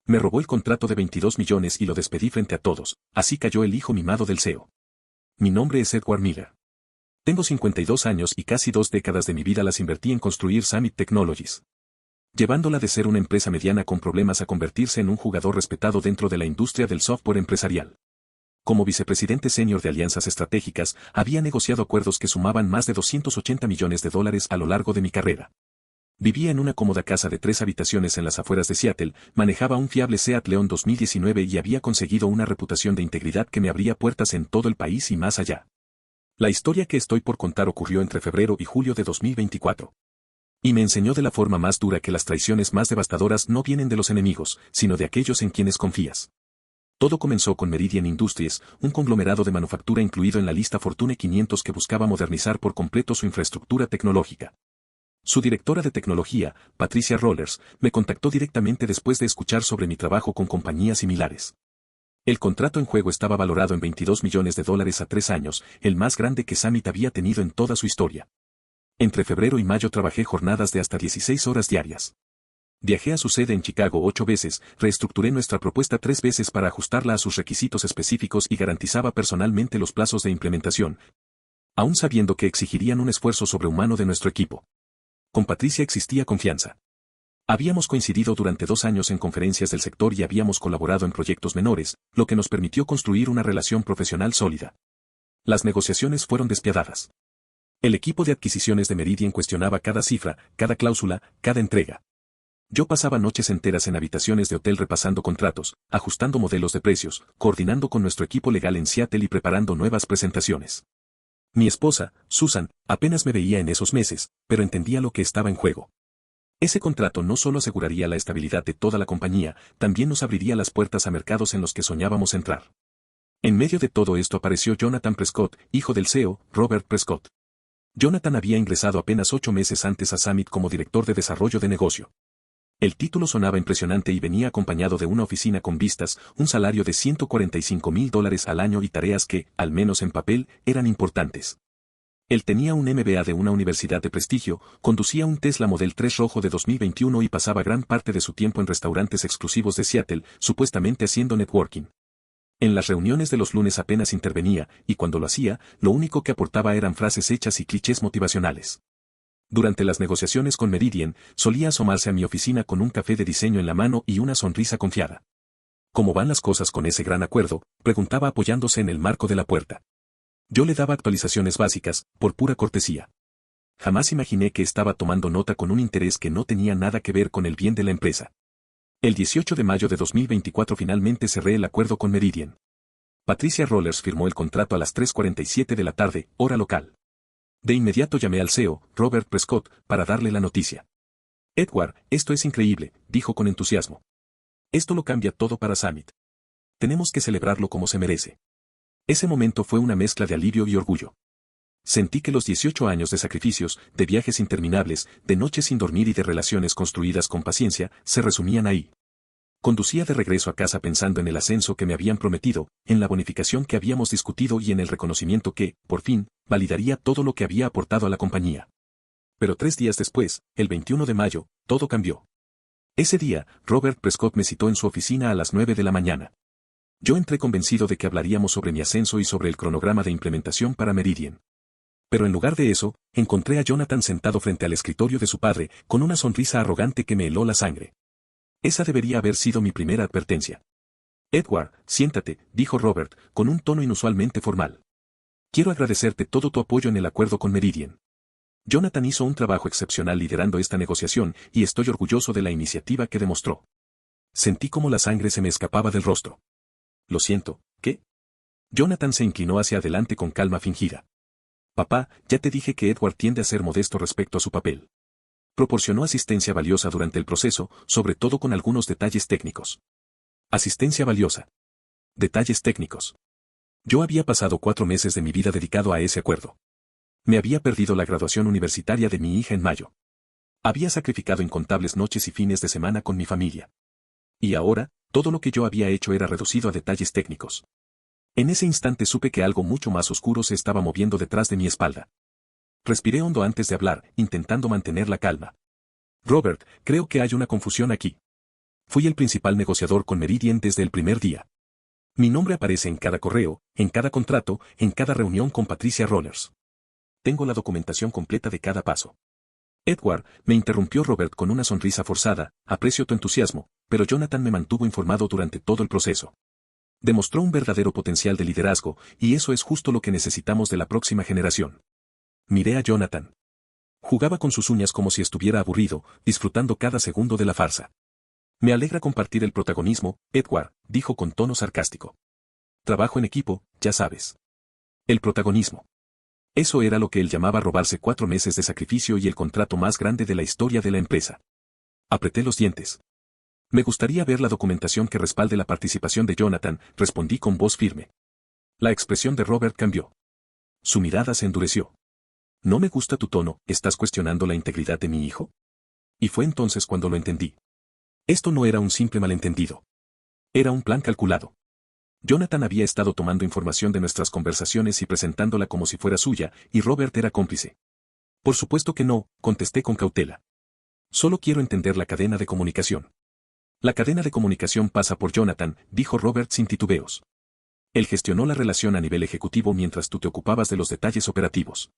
Me robó el contrato de 22 millones y lo despedí frente a todos, así cayó el hijo mimado del CEO. Mi nombre es Edward Miller. Tengo 52 años y casi 2 décadas de mi vida las invertí en construir Summit Technologies. Llevándola de ser una empresa mediana con problemas a convertirse en un jugador respetado dentro de la industria del software empresarial. Como vicepresidente senior de alianzas estratégicas, había negociado acuerdos que sumaban más de 280 millones de dólares a lo largo de mi carrera. Vivía en una cómoda casa de 3 habitaciones en las afueras de Seattle, manejaba un fiable Seat León 2019 y había conseguido una reputación de integridad que me abría puertas en todo el país y más allá. La historia que estoy por contar ocurrió entre febrero y julio de 2024. Y me enseñó de la forma más dura que las traiciones más devastadoras no vienen de los enemigos, sino de aquellos en quienes confías. Todo comenzó con Meridian Industries, un conglomerado de manufactura incluido en la lista Fortune 500 que buscaba modernizar por completo su infraestructura tecnológica. Su directora de tecnología, Patricia Rollers, me contactó directamente después de escuchar sobre mi trabajo con compañías similares. El contrato en juego estaba valorado en 22 millones de dólares a 3 años, el más grande que Summit había tenido en toda su historia. Entre febrero y mayo trabajé jornadas de hasta 16 horas diarias. Viajé a su sede en Chicago 8 veces, reestructuré nuestra propuesta 3 veces para ajustarla a sus requisitos específicos y garantizaba personalmente los plazos de implementación, aún sabiendo que exigirían un esfuerzo sobrehumano de nuestro equipo. Con Patricia existía confianza. Habíamos coincidido durante 2 años en conferencias del sector y habíamos colaborado en proyectos menores, lo que nos permitió construir una relación profesional sólida. Las negociaciones fueron despiadadas. El equipo de adquisiciones de Meridian cuestionaba cada cifra, cada cláusula, cada entrega. Yo pasaba noches enteras en habitaciones de hotel repasando contratos, ajustando modelos de precios, coordinando con nuestro equipo legal en Seattle y preparando nuevas presentaciones. Mi esposa, Susan, apenas me veía en esos meses, pero entendía lo que estaba en juego. Ese contrato no solo aseguraría la estabilidad de toda la compañía, también nos abriría las puertas a mercados en los que soñábamos entrar. En medio de todo esto apareció Jonathan Prescott, hijo del CEO, Robert Prescott. Jonathan había ingresado apenas 8 meses antes a Summit como director de desarrollo de negocio. El título sonaba impresionante y venía acompañado de una oficina con vistas, un salario de $145,000 al año y tareas que, al menos en papel, eran importantes. Él tenía un MBA de una universidad de prestigio, conducía un Tesla Model 3 rojo de 2021 y pasaba gran parte de su tiempo en restaurantes exclusivos de Seattle, supuestamente haciendo networking. En las reuniones de los lunes apenas intervenía, y cuando lo hacía, lo único que aportaba eran frases hechas y clichés motivacionales. Durante las negociaciones con Meridian, solía asomarse a mi oficina con un café de diseño en la mano y una sonrisa confiada. ¿Cómo van las cosas con ese gran acuerdo?, preguntaba apoyándose en el marco de la puerta. Yo le daba actualizaciones básicas, por pura cortesía. Jamás imaginé que estaba tomando nota con un interés que no tenía nada que ver con el bien de la empresa. El 18 de mayo de 2024 finalmente cerré el acuerdo con Meridian. Patricia Rollers firmó el contrato a las 3:47 de la tarde, hora local. De inmediato llamé al CEO, Robert Prescott, para darle la noticia. Edward, esto es increíble, dijo con entusiasmo. Esto lo cambia todo para Summit. Tenemos que celebrarlo como se merece. Ese momento fue una mezcla de alivio y orgullo. Sentí que los 18 años de sacrificios, de viajes interminables, de noches sin dormir y de relaciones construidas con paciencia, se resumían ahí. Conducía de regreso a casa pensando en el ascenso que me habían prometido, en la bonificación que habíamos discutido y en el reconocimiento que, por fin, validaría todo lo que había aportado a la compañía. Pero 3 días después, el 21 de mayo, todo cambió. Ese día, Robert Prescott me citó en su oficina a las 9 de la mañana. Yo entré convencido de que hablaríamos sobre mi ascenso y sobre el cronograma de implementación para Meridian. Pero en lugar de eso, encontré a Jonathan sentado frente al escritorio de su padre, con una sonrisa arrogante que me heló la sangre. Esa debería haber sido mi primera advertencia. Edward, siéntate, dijo Robert, con un tono inusualmente formal. Quiero agradecerte todo tu apoyo en el acuerdo con Meridian. Jonathan hizo un trabajo excepcional liderando esta negociación y estoy orgulloso de la iniciativa que demostró. Sentí como la sangre se me escapaba del rostro. Lo siento, ¿qué? Jonathan se inclinó hacia adelante con calma fingida. Papá, ya te dije que Edward tiende a ser modesto respecto a su papel. Proporcionó asistencia valiosa durante el proceso, sobre todo con algunos detalles técnicos. Asistencia valiosa. Detalles técnicos. Yo había pasado 4 meses de mi vida dedicado a ese acuerdo. Me había perdido la graduación universitaria de mi hija en mayo. Había sacrificado incontables noches y fines de semana con mi familia. Y ahora, todo lo que yo había hecho era reducido a detalles técnicos. En ese instante supe que algo mucho más oscuro se estaba moviendo detrás de mi espalda. Respiré hondo antes de hablar, intentando mantener la calma. Robert, creo que hay una confusión aquí. Fui el principal negociador con Meridian desde el primer día. Mi nombre aparece en cada correo, en cada contrato, en cada reunión con Patricia Rollers. Tengo la documentación completa de cada paso. Edward, me interrumpió Robert con una sonrisa forzada, aprecio tu entusiasmo, pero Jonathan me mantuvo informado durante todo el proceso. Demostró un verdadero potencial de liderazgo, y eso es justo lo que necesitamos de la próxima generación. Miré a Jonathan. Jugaba con sus uñas como si estuviera aburrido, disfrutando cada segundo de la farsa. Me alegra compartir el protagonismo, Edward, dijo con tono sarcástico. Trabajo en equipo, ya sabes. El protagonismo. Eso era lo que él llamaba robarse 4 meses de sacrificio y el contrato más grande de la historia de la empresa. Apreté los dientes. Me gustaría ver la documentación que respalde la participación de Jonathan, respondí con voz firme. La expresión de Robert cambió. Su mirada se endureció. No me gusta tu tono, ¿estás cuestionando la integridad de mi hijo? Y fue entonces cuando lo entendí. Esto no era un simple malentendido. Era un plan calculado. Jonathan había estado tomando información de nuestras conversaciones y presentándola como si fuera suya, y Robert era cómplice. Por supuesto que no, contesté con cautela. Solo quiero entender la cadena de comunicación. La cadena de comunicación pasa por Jonathan, dijo Robert sin titubeos. Él gestionó la relación a nivel ejecutivo mientras tú te ocupabas de los detalles operativos.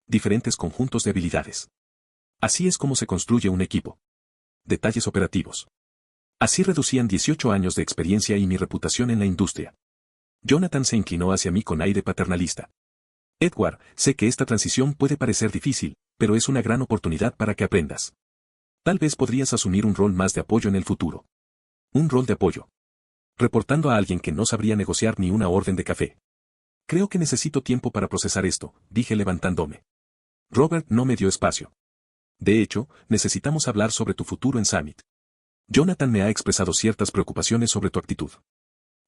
Diferentes conjuntos de habilidades. Así es como se construye un equipo. Detalles operativos. Así reducían 18 años de experiencia y mi reputación en la industria. Jonathan se inclinó hacia mí con aire paternalista. Edward, sé que esta transición puede parecer difícil, pero es una gran oportunidad para que aprendas. Tal vez podrías asumir un rol más de apoyo en el futuro. Un rol de apoyo. Reportando a alguien que no sabría negociar ni una orden de café. Creo que necesito tiempo para procesar esto, dije levantándome. Robert no me dio espacio. De hecho, necesitamos hablar sobre tu futuro en Summit. Jonathan me ha expresado ciertas preocupaciones sobre tu actitud.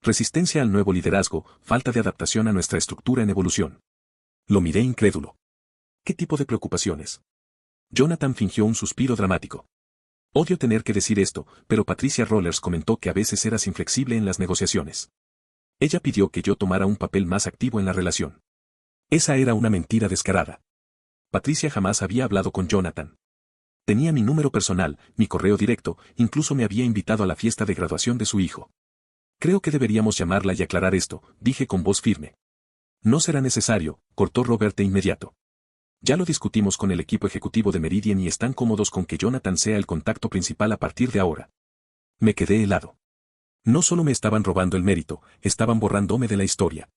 Resistencia al nuevo liderazgo, falta de adaptación a nuestra estructura en evolución. Lo miré incrédulo. ¿Qué tipo de preocupaciones? Jonathan fingió un suspiro dramático. Odio tener que decir esto, pero Patricia Rollers comentó que a veces eras inflexible en las negociaciones. Ella pidió que yo tomara un papel más activo en la relación. Esa era una mentira descarada. Patricia jamás había hablado con Jonathan. Tenía mi número personal, mi correo directo, incluso me había invitado a la fiesta de graduación de su hijo. Creo que deberíamos llamarla y aclarar esto, dije con voz firme. No será necesario, cortó Robert de inmediato. Ya lo discutimos con el equipo ejecutivo de Meridian y están cómodos con que Jonathan sea el contacto principal a partir de ahora. Me quedé helado. No solo me estaban robando el mérito, estaban borrándome de la historia.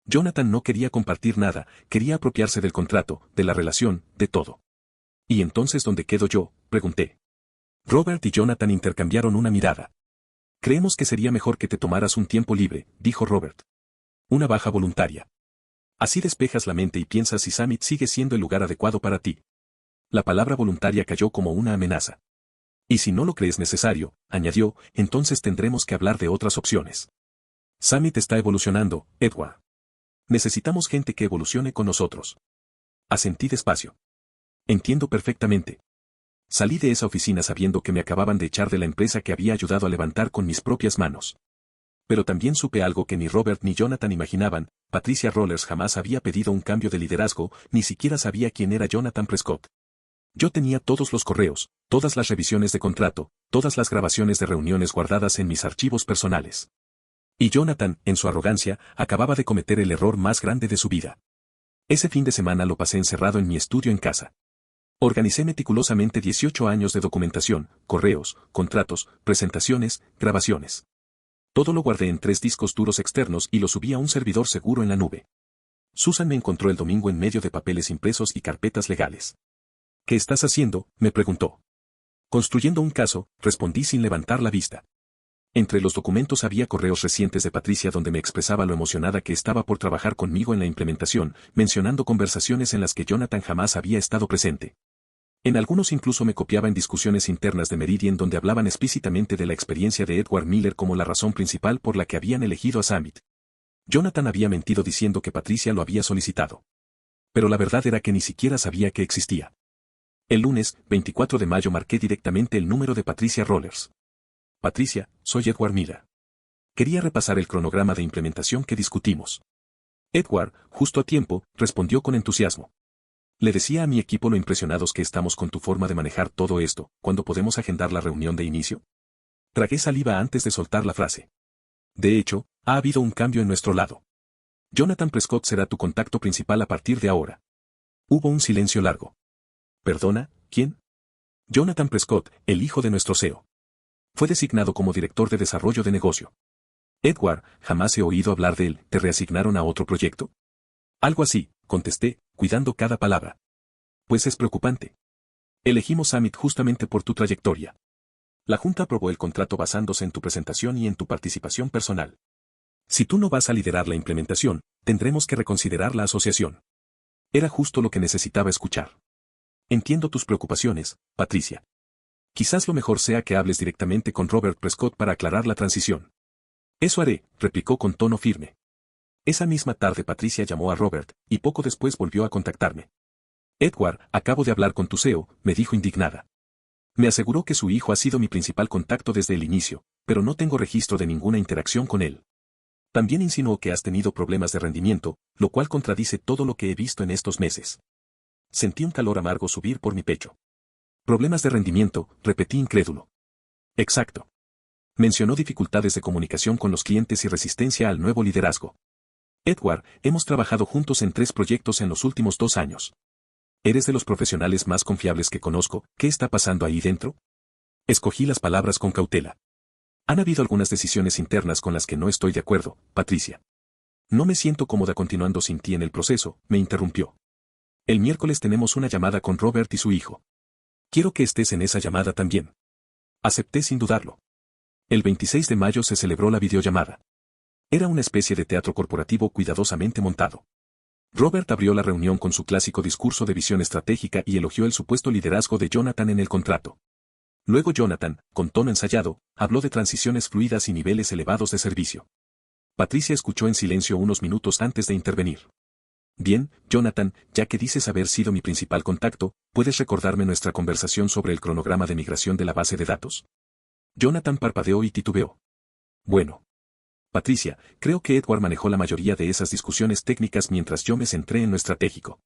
Jonathan no quería compartir nada, quería apropiarse del contrato, de la relación, de todo. ¿Y entonces dónde quedo yo?, pregunté. Robert y Jonathan intercambiaron una mirada. Creemos que sería mejor que te tomaras un tiempo libre, dijo Robert. Una baja voluntaria. Así despejas la mente y piensas si Summit sigue siendo el lugar adecuado para ti. La palabra voluntaria cayó como una amenaza. Y si no lo crees necesario, añadió, entonces tendremos que hablar de otras opciones. Summit está evolucionando, Edward. Necesitamos gente que evolucione con nosotros. Asentí despacio. Entiendo perfectamente. Salí de esa oficina sabiendo que me acababan de echar de la empresa que había ayudado a levantar con mis propias manos. Pero también supe algo que ni Robert ni Jonathan imaginaban, Patricia Rollers jamás había pedido un cambio de liderazgo, ni siquiera sabía quién era Jonathan Prescott. Yo tenía todos los correos, todas las revisiones de contrato, todas las grabaciones de reuniones guardadas en mis archivos personales. Y Jonathan, en su arrogancia, acababa de cometer el error más grande de su vida. Ese fin de semana lo pasé encerrado en mi estudio en casa. Organicé meticulosamente 18 años de documentación, correos, contratos, presentaciones, grabaciones. Todo lo guardé en 3 discos duros externos y lo subí a un servidor seguro en la nube. Susan me encontró el domingo en medio de papeles impresos y carpetas legales. ¿Qué estás haciendo?, me preguntó. Construyendo un caso, respondí sin levantar la vista. Entre los documentos había correos recientes de Patricia donde me expresaba lo emocionada que estaba por trabajar conmigo en la implementación, mencionando conversaciones en las que Jonathan jamás había estado presente. En algunos incluso me copiaba en discusiones internas de Meridian donde hablaban explícitamente de la experiencia de Edward Miller como la razón principal por la que habían elegido a Summit. Jonathan había mentido diciendo que Patricia lo había solicitado. Pero la verdad era que ni siquiera sabía que existía. El lunes, 24 de mayo marqué directamente el número de Patricia Rollers. Patricia, soy Edward Miller. Quería repasar el cronograma de implementación que discutimos. Edward, justo a tiempo, respondió con entusiasmo. Le decía a mi equipo lo impresionados que estamos con tu forma de manejar todo esto, ¿cuándo podemos agendar la reunión de inicio? Tragué saliva antes de soltar la frase. De hecho, ha habido un cambio en nuestro lado. Jonathan Prescott será tu contacto principal a partir de ahora. Hubo un silencio largo. ¿Perdona, quién? Jonathan Prescott, el hijo de nuestro CEO. Fue designado como director de desarrollo de negocio. Edward, jamás he oído hablar de él. ¿Te reasignaron a otro proyecto? Algo así, contesté, cuidando cada palabra. Pues es preocupante. Elegimos Summit justamente por tu trayectoria. La Junta aprobó el contrato basándose en tu presentación y en tu participación personal. Si tú no vas a liderar la implementación, tendremos que reconsiderar la asociación. Era justo lo que necesitaba escuchar. Entiendo tus preocupaciones, Patricia. Quizás lo mejor sea que hables directamente con Robert Prescott para aclarar la transición. Eso haré, replicó con tono firme. Esa misma tarde Patricia llamó a Robert, y poco después volvió a contactarme. Edward, acabo de hablar con tu CEO, me dijo indignada. Me aseguró que su hijo ha sido mi principal contacto desde el inicio, pero no tengo registro de ninguna interacción con él. También insinuó que has tenido problemas de rendimiento, lo cual contradice todo lo que he visto en estos meses. Sentí un calor amargo subir por mi pecho. Problemas de rendimiento, repetí incrédulo. Exacto. Mencionó dificultades de comunicación con los clientes y resistencia al nuevo liderazgo. Edward, hemos trabajado juntos en 3 proyectos en los últimos 2 años. Eres de los profesionales más confiables que conozco. ¿Qué está pasando ahí dentro? Escogí las palabras con cautela. Han habido algunas decisiones internas con las que no estoy de acuerdo, Patricia. No me siento cómoda continuando sin ti en el proceso, me interrumpió. El miércoles tenemos una llamada con Robert y su hijo. Quiero que estés en esa llamada también. Acepté sin dudarlo. El 26 de mayo se celebró la videollamada. Era una especie de teatro corporativo cuidadosamente montado. Robert abrió la reunión con su clásico discurso de visión estratégica y elogió el supuesto liderazgo de Jonathan en el contrato. Luego Jonathan, con tono ensayado, habló de transiciones fluidas y niveles elevados de servicio. Patricia escuchó en silencio unos minutos antes de intervenir. Bien, Jonathan, ya que dices haber sido mi principal contacto, ¿puedes recordarme nuestra conversación sobre el cronograma de migración de la base de datos? Jonathan parpadeó y titubeó. Bueno. Patricia, creo que Edward manejó la mayoría de esas discusiones técnicas mientras yo me centré en lo estratégico.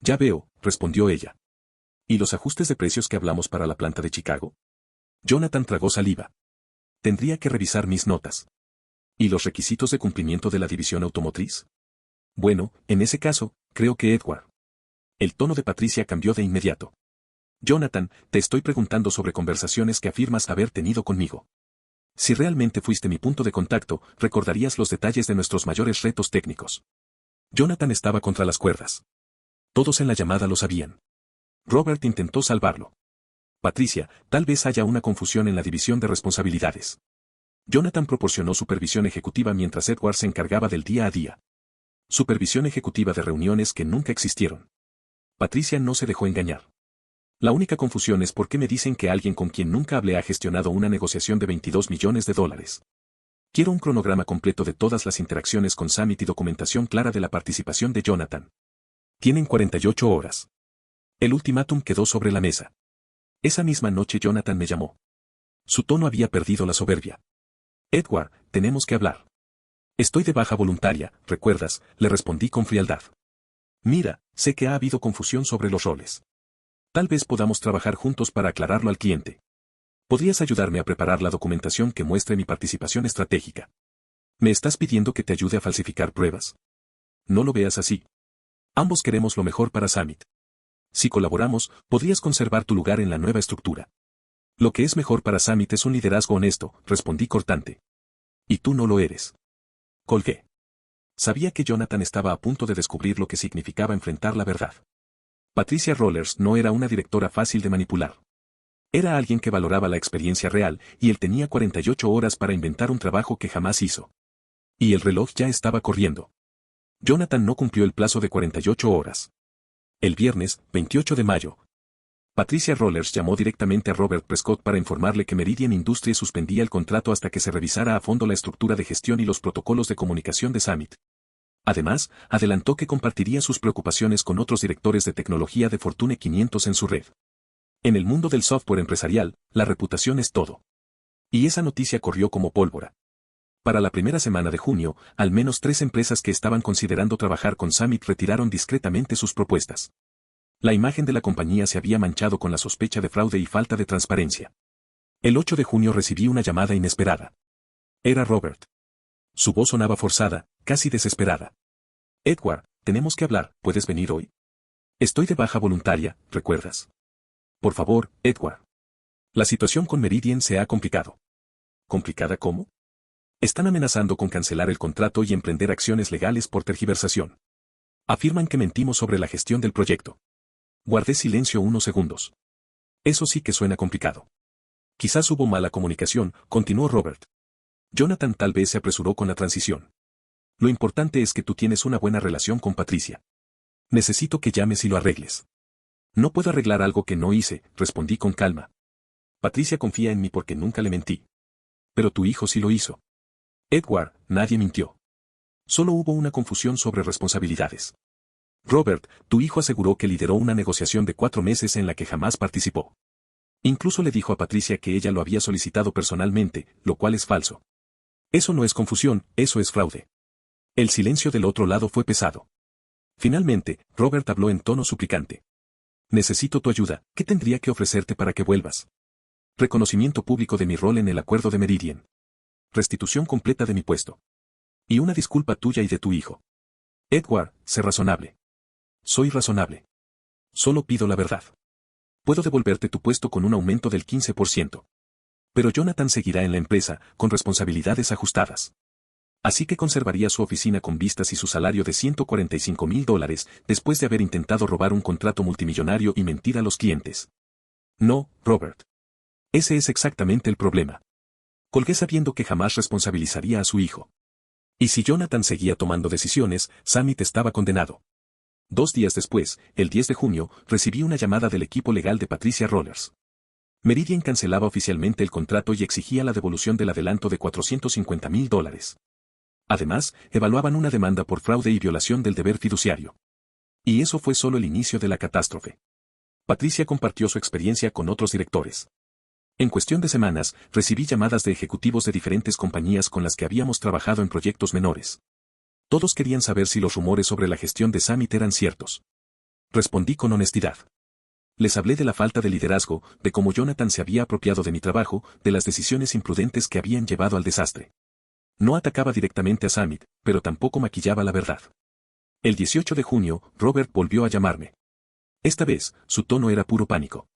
Ya veo, respondió ella. ¿Y los ajustes de precios que hablamos para la planta de Chicago? Jonathan tragó saliva. Tendría que revisar mis notas. ¿Y los requisitos de cumplimiento de la división automotriz? Bueno, en ese caso, creo que Edward. El tono de Patricia cambió de inmediato. Jonathan, te estoy preguntando sobre conversaciones que afirmas haber tenido conmigo. Si realmente fuiste mi punto de contacto, recordarías los detalles de nuestros mayores retos técnicos. Jonathan estaba contra las cuerdas. Todos en la llamada lo sabían. Robert intentó salvarlo. Patricia, tal vez haya una confusión en la división de responsabilidades. Jonathan proporcionó supervisión ejecutiva mientras Edward se encargaba del día a día. Supervisión ejecutiva de reuniones que nunca existieron. Patricia no se dejó engañar. La única confusión es por qué me dicen que alguien con quien nunca hablé ha gestionado una negociación de $22 millones. Quiero un cronograma completo de todas las interacciones con Summit y documentación clara de la participación de Jonathan. Tienen 48 horas. El ultimátum quedó sobre la mesa. Esa misma noche Jonathan me llamó. Su tono había perdido la soberbia. Edward, tenemos que hablar. Estoy de baja voluntaria, ¿recuerdas?, le respondí con frialdad. Mira, sé que ha habido confusión sobre los roles. Tal vez podamos trabajar juntos para aclararlo al cliente. ¿Podrías ayudarme a preparar la documentación que muestre mi participación estratégica? ¿Me estás pidiendo que te ayude a falsificar pruebas? No lo veas así. Ambos queremos lo mejor para Summit. Si colaboramos, podrías conservar tu lugar en la nueva estructura. Lo que es mejor para Summit es un liderazgo honesto, respondí cortante. Y tú no lo eres. Colgué. Sabía que Jonathan estaba a punto de descubrir lo que significaba enfrentar la verdad. Patricia Rollers no era una directora fácil de manipular. Era alguien que valoraba la experiencia real, y él tenía 48 horas para inventar un trabajo que jamás hizo. Y el reloj ya estaba corriendo. Jonathan no cumplió el plazo de 48 horas. El viernes, 28 de mayo. Patricia Rollers llamó directamente a Robert Prescott para informarle que Meridian Industries suspendía el contrato hasta que se revisara a fondo la estructura de gestión y los protocolos de comunicación de Summit. Además, adelantó que compartiría sus preocupaciones con otros directores de tecnología de Fortune 500 en su red. En el mundo del software empresarial, la reputación es todo. Y esa noticia corrió como pólvora. Para la primera semana de junio, al menos 3 empresas que estaban considerando trabajar con Summit retiraron discretamente sus propuestas. La imagen de la compañía se había manchado con la sospecha de fraude y falta de transparencia. El 8 de junio recibí una llamada inesperada. Era Robert. Su voz sonaba forzada, casi desesperada. Edward, tenemos que hablar, ¿puedes venir hoy? Estoy de baja voluntaria, ¿recuerdas? Por favor, Edward. La situación con Meridian se ha complicado. ¿Complicada cómo? Están amenazando con cancelar el contrato y emprender acciones legales por tergiversación. Afirman que mentimos sobre la gestión del proyecto. Guardé silencio unos segundos. Eso sí que suena complicado. Quizás hubo mala comunicación, continuó Robert. Jonathan tal vez se apresuró con la transición. Lo importante es que tú tienes una buena relación con Patricia. Necesito que llames y lo arregles. No puedo arreglar algo que no hice, respondí con calma. Patricia confía en mí porque nunca le mentí. Pero tu hijo sí lo hizo. Edward, nadie mintió. Solo hubo una confusión sobre responsabilidades. Robert, tu hijo aseguró que lideró una negociación de 4 meses en la que jamás participó. Incluso le dijo a Patricia que ella lo había solicitado personalmente, lo cual es falso. Eso no es confusión, eso es fraude. El silencio del otro lado fue pesado. Finalmente, Robert habló en tono suplicante. Necesito tu ayuda, ¿qué tendría que ofrecerte para que vuelvas? Reconocimiento público de mi rol en el acuerdo de Meridian. Restitución completa de mi puesto. Y una disculpa tuya y de tu hijo. Edward, sé razonable. Soy razonable. Solo pido la verdad. Puedo devolverte tu puesto con un aumento del 15%. Pero Jonathan seguirá en la empresa, con responsabilidades ajustadas. Así que conservaría su oficina con vistas y su salario de $145,000, después de haber intentado robar un contrato multimillonario y mentir a los clientes. No, Robert. Ese es exactamente el problema. Colgué sabiendo que jamás responsabilizaría a su hijo. Y si Jonathan seguía tomando decisiones, Summit estaba condenado. 2 días después, el 10 de junio, recibí una llamada del equipo legal de Patricia Rollers. Meridian cancelaba oficialmente el contrato y exigía la devolución del adelanto de $450,000. Además, evaluaban una demanda por fraude y violación del deber fiduciario. Y eso fue solo el inicio de la catástrofe. Patricia compartió su experiencia con otros directores. En cuestión de semanas, recibí llamadas de ejecutivos de diferentes compañías con las que habíamos trabajado en proyectos menores. Todos querían saber si los rumores sobre la gestión de Summit eran ciertos. Respondí con honestidad. Les hablé de la falta de liderazgo, de cómo Jonathan se había apropiado de mi trabajo, de las decisiones imprudentes que habían llevado al desastre. No atacaba directamente a Summit, pero tampoco maquillaba la verdad. El 18 de junio, Robert volvió a llamarme. Esta vez, su tono era puro pánico.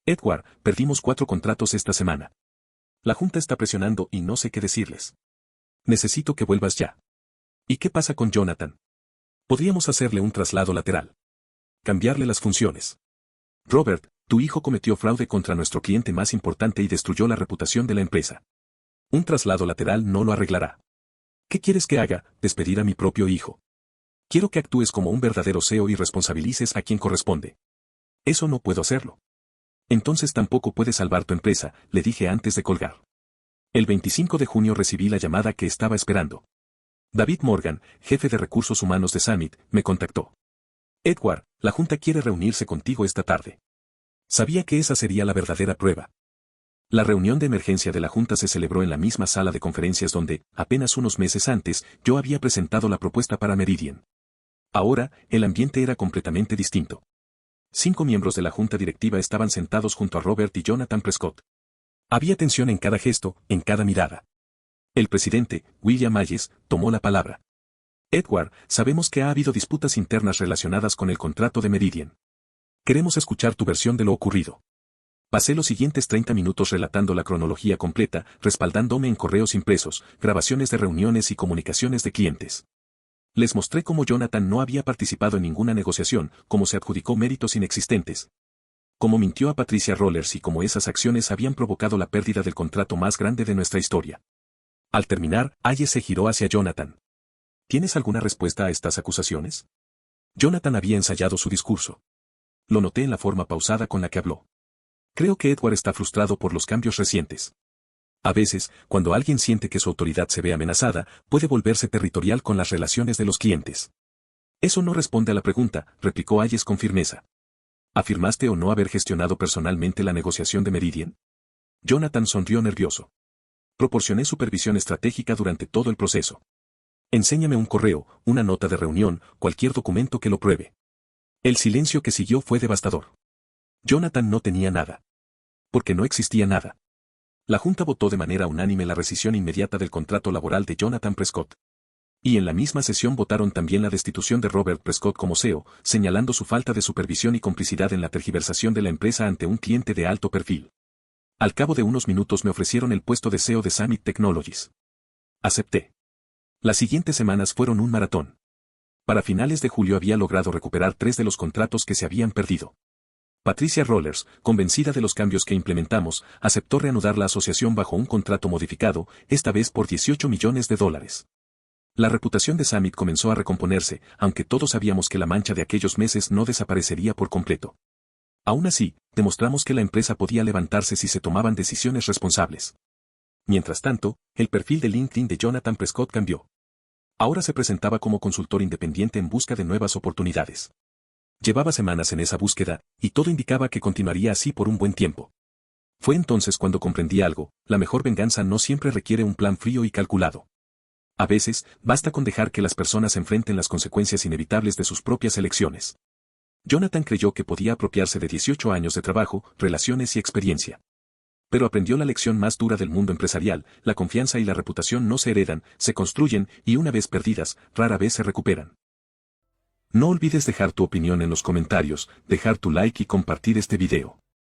Edward, perdimos 4 contratos esta semana. La junta está presionando y no sé qué decirles. Necesito que vuelvas ya. ¿Y qué pasa con Jonathan? Podríamos hacerle un traslado lateral. Cambiarle las funciones. Robert, tu hijo cometió fraude contra nuestro cliente más importante y destruyó la reputación de la empresa. Un traslado lateral no lo arreglará. ¿Qué quieres que haga? Despedir a mi propio hijo. Quiero que actúes como un verdadero CEO y responsabilices a quien corresponde. Eso no puedo hacerlo. Entonces tampoco puedes salvar tu empresa, le dije antes de colgar. El 25 de junio recibí la llamada que estaba esperando. David Morgan, jefe de recursos humanos de Summit, me contactó. Edward, la junta quiere reunirse contigo esta tarde. Sabía que esa sería la verdadera prueba. La reunión de emergencia de la junta se celebró en la misma sala de conferencias donde, apenas unos meses antes, yo había presentado la propuesta para Meridian. Ahora, el ambiente era completamente distinto. 5 miembros de la junta directiva estaban sentados junto a Robert y Jonathan Prescott. Había tensión en cada gesto, en cada mirada. El presidente, William Hayes, tomó la palabra. Edward, sabemos que ha habido disputas internas relacionadas con el contrato de Meridian. Queremos escuchar tu versión de lo ocurrido. Pasé los siguientes 30 minutos relatando la cronología completa, respaldándome en correos impresos, grabaciones de reuniones y comunicaciones de clientes. Les mostré cómo Jonathan no había participado en ninguna negociación, cómo se adjudicó méritos inexistentes. Cómo mintió a Patricia Rollers y cómo esas acciones habían provocado la pérdida del contrato más grande de nuestra historia. Al terminar, Hayes se giró hacia Jonathan. ¿Tienes alguna respuesta a estas acusaciones? Jonathan había ensayado su discurso. Lo noté en la forma pausada con la que habló. Creo que Edward está frustrado por los cambios recientes. A veces, cuando alguien siente que su autoridad se ve amenazada, puede volverse territorial con las relaciones de los clientes. Eso no responde a la pregunta, replicó Hayes con firmeza. ¿Afirmaste o no haber gestionado personalmente la negociación de Meridian? Jonathan sonrió nervioso. Proporcioné supervisión estratégica durante todo el proceso. Enséñame un correo, una nota de reunión, cualquier documento que lo pruebe. El silencio que siguió fue devastador. Jonathan no tenía nada. Porque no existía nada. La Junta votó de manera unánime la rescisión inmediata del contrato laboral de Jonathan Prescott. Y en la misma sesión votaron también la destitución de Robert Prescott como CEO, señalando su falta de supervisión y complicidad en la tergiversación de la empresa ante un cliente de alto perfil. Al cabo de unos minutos me ofrecieron el puesto de CEO de Summit Technologies. Acepté. Las siguientes semanas fueron un maratón. Para finales de julio había logrado recuperar 3 de los contratos que se habían perdido. Patricia Rollers, convencida de los cambios que implementamos, aceptó reanudar la asociación bajo un contrato modificado, esta vez por $18 millones. La reputación de Summit comenzó a recomponerse, aunque todos sabíamos que la mancha de aquellos meses no desaparecería por completo. Aún así, demostramos que la empresa podía levantarse si se tomaban decisiones responsables. Mientras tanto, el perfil de LinkedIn de Jonathan Prescott cambió. Ahora se presentaba como consultor independiente en busca de nuevas oportunidades. Llevaba semanas en esa búsqueda, y todo indicaba que continuaría así por un buen tiempo. Fue entonces cuando comprendí algo: la mejor venganza no siempre requiere un plan frío y calculado. A veces, basta con dejar que las personas enfrenten las consecuencias inevitables de sus propias elecciones. Jonathan creyó que podía apropiarse de 18 años de trabajo, relaciones y experiencia. Pero aprendió la lección más dura del mundo empresarial: la confianza y la reputación no se heredan, se construyen, y una vez perdidas, rara vez se recuperan. No olvides dejar tu opinión en los comentarios, dejar tu like y compartir este video.